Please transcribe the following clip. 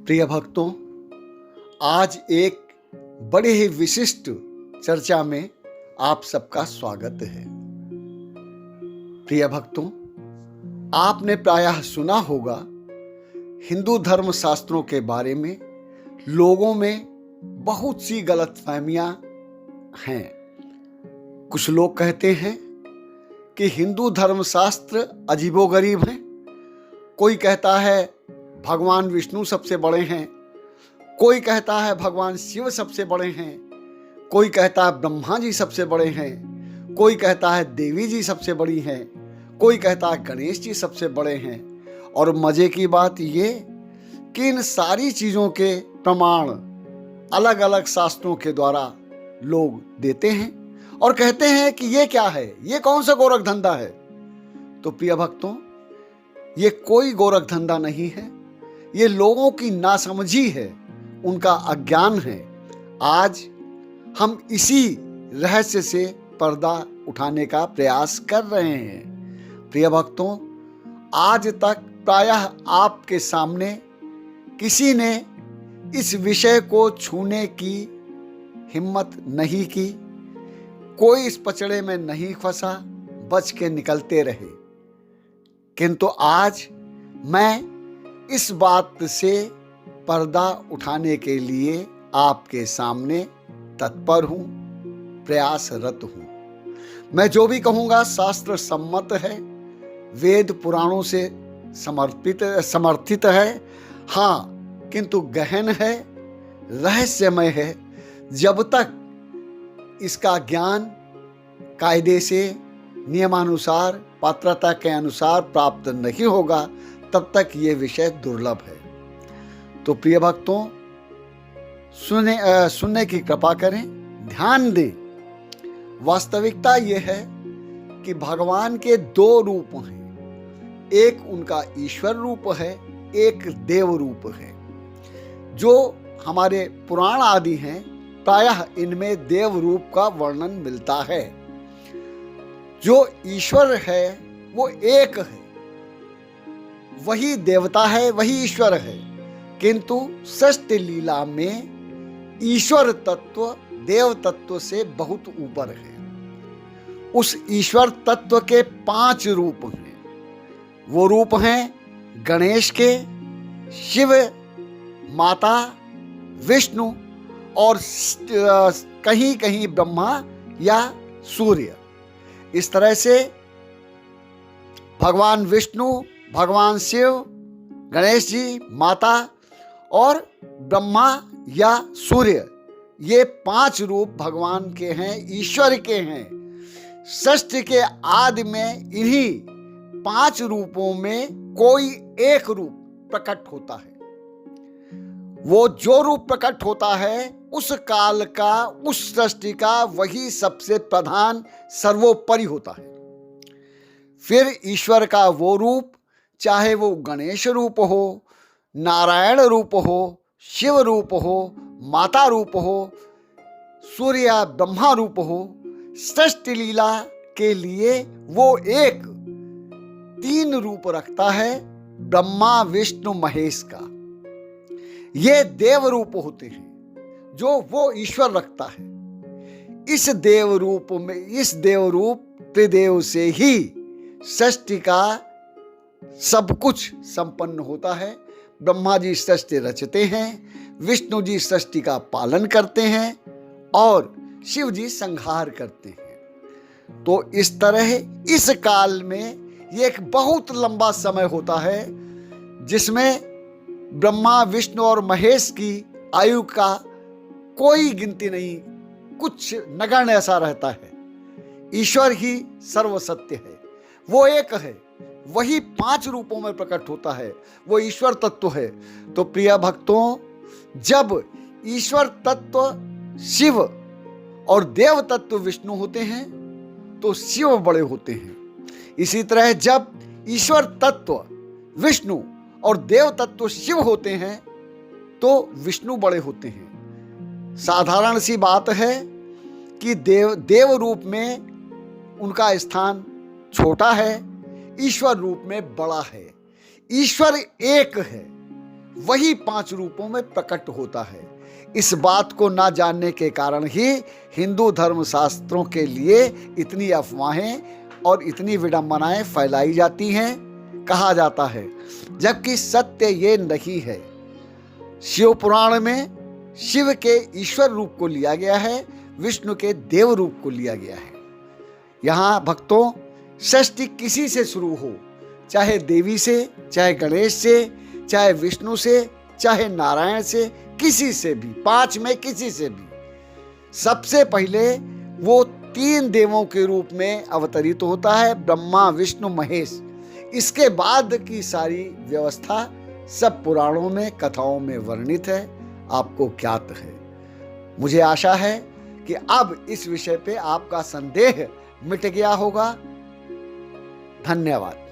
प्रिय भक्तों, आज एक बड़े ही विशिष्ट चर्चा में आप सबका स्वागत है। प्रिय भक्तों, आपने प्रायः सुना होगा हिंदू धर्म शास्त्रों के बारे में लोगों में बहुत सी गलतफहमियां हैं। कुछ लोग कहते हैं कि हिंदू धर्मशास्त्र अजीबोगरीब हैं। कोई कहता है भगवान विष्णु सबसे बड़े हैं, कोई कहता है भगवान शिव सबसे बड़े हैं, कोई कहता है ब्रह्मा जी सबसे बड़े हैं, कोई कहता है देवी जी सबसे बड़ी हैं, कोई कहता है गणेश जी सबसे बड़े हैं। और मज़े की बात ये कि इन सारी चीज़ों के प्रमाण अलग अलग शास्त्रों के द्वारा लोग देते हैं और कहते हैं कि ये क्या है, ये कौन सा गोरख धंधा है। तो प्रिय भक्तों, ये कोई गोरख धंधा नहीं है, ये लोगों की नासमझी है, उनका अज्ञान है। आज हम इसी रहस्य से पर्दा उठाने का प्रयास कर रहे हैं। प्रिय भक्तों, आज तक प्रायः आपके सामने किसी ने इस विषय को छूने की हिम्मत नहीं की, कोई इस पचड़े में नहीं फंसा, बच के निकलते रहे। किंतु आज मैं इस बात से पर्दा उठाने के लिए आपके सामने तत्पर हूं, प्रयासरत हूं। मैं जो भी कहूंगा शास्त्र सम्मत है, वेद पुराणों से समर्थित है, हाँ, किंतु गहन है, रहस्यमय है। जब तक इसका ज्ञान कायदे से, नियमानुसार, पात्रता के अनुसार प्राप्त नहीं होगा, तब तक ये विषय दुर्लभ है। तो प्रिय भक्तों, सुनने की कृपा करें, ध्यान दें। वास्तविकता ये है कि भगवान के दो रूप हैं। एक उनका ईश्वर रूप है, एक देव रूप है। जो हमारे पुराण आदि हैं, प्रायः इनमें देव रूप का वर्णन मिलता है। जो ईश्वर है वो एक है, वही देवता है, वही ईश्वर है। किंतु सृष्टि लीला में ईश्वर तत्व देव तत्व से बहुत ऊपर है। उस ईश्वर तत्व के 5 रूप हैं। वो रूप हैं गणेश के, शिव, माता, विष्णु और कहीं कहीं ब्रह्मा या सूर्य। इस तरह से भगवान विष्णु, भगवान शिव, गणेश जी, माता और ब्रह्मा या सूर्य, ये 5 रूप भगवान के हैं, ईश्वर के हैं। सृष्टि के आदि में इन्हीं 5 रूपों में कोई एक रूप प्रकट होता है। वो जो रूप प्रकट होता है, उस काल का, उस सृष्टि का वही सबसे प्रधान, सर्वोपरि होता है। फिर ईश्वर का वो रूप, चाहे वो गणेश रूप हो, नारायण रूप हो, शिव रूप हो, माता रूप हो, सूर्य या ब्रह्मा रूप हो, सृष्टि लीला के लिए वो एक 3 रूप रखता है, ब्रह्मा, विष्णु, महेश का। ये देव रूप होते हैं जो वो ईश्वर रखता है। इस देव रूप में, इस देव रूप त्रिदेव से ही सृष्टि का सब कुछ संपन्न होता है। ब्रह्मा जी सृष्टि रचते हैं, विष्णु जी सृष्टि का पालन करते हैं और शिव जी संहार करते हैं। तो इस तरह इस काल में ये एक बहुत लंबा समय होता है जिसमें ब्रह्मा, विष्णु और महेश की आयु का कोई गिनती नहीं, कुछ नगण्य ऐसा रहता है। ईश्वर ही सर्वसत्य है, वो एक है, वही 5 रूपों में प्रकट होता है, वो ईश्वर तत्व है। तो प्रिय भक्तों, जब ईश्वर तत्व शिव और देव तत्व विष्णु होते हैं तो शिव बड़े होते हैं। इसी तरह जब ईश्वर तत्व विष्णु और देव तत्व शिव होते हैं तो विष्णु बड़े होते हैं। साधारण सी बात है कि देव रूप में उनका स्थान छोटा है, ईश्वर रूप में बड़ा है। ईश्वर एक है, वही 5 रूपों में प्रकट होता है। इस बात को ना जानने के कारण ही हिंदू धर्म शास्त्रों के लिए इतनी अफवाहें और इतनी विडंबनाएं फैलाई जाती हैं, कहा जाता है, जबकि सत्य ये नहीं है। शिव पुराण में शिव के ईश्वर रूप को लिया गया है, विष्णु के देव रूप को लिया गया है। यहाँ भक्तों, षष्ठी किसी से शुरू हो, चाहे देवी से, चाहे गणेश से, चाहे विष्णु से, चाहे नारायण से, किसी से भी, 5 में किसी से भी, सबसे पहले वो 3 देवों के रूप में अवतरित होता है, ब्रह्मा विष्णु महेश। इसके बाद की सारी व्यवस्था सब पुराणों में, कथाओं में वर्णित है, आपको ज्ञात है। मुझे आशा है कि अब इस विषय पे आपका संदेह मिट गया होगा। धन्यवाद।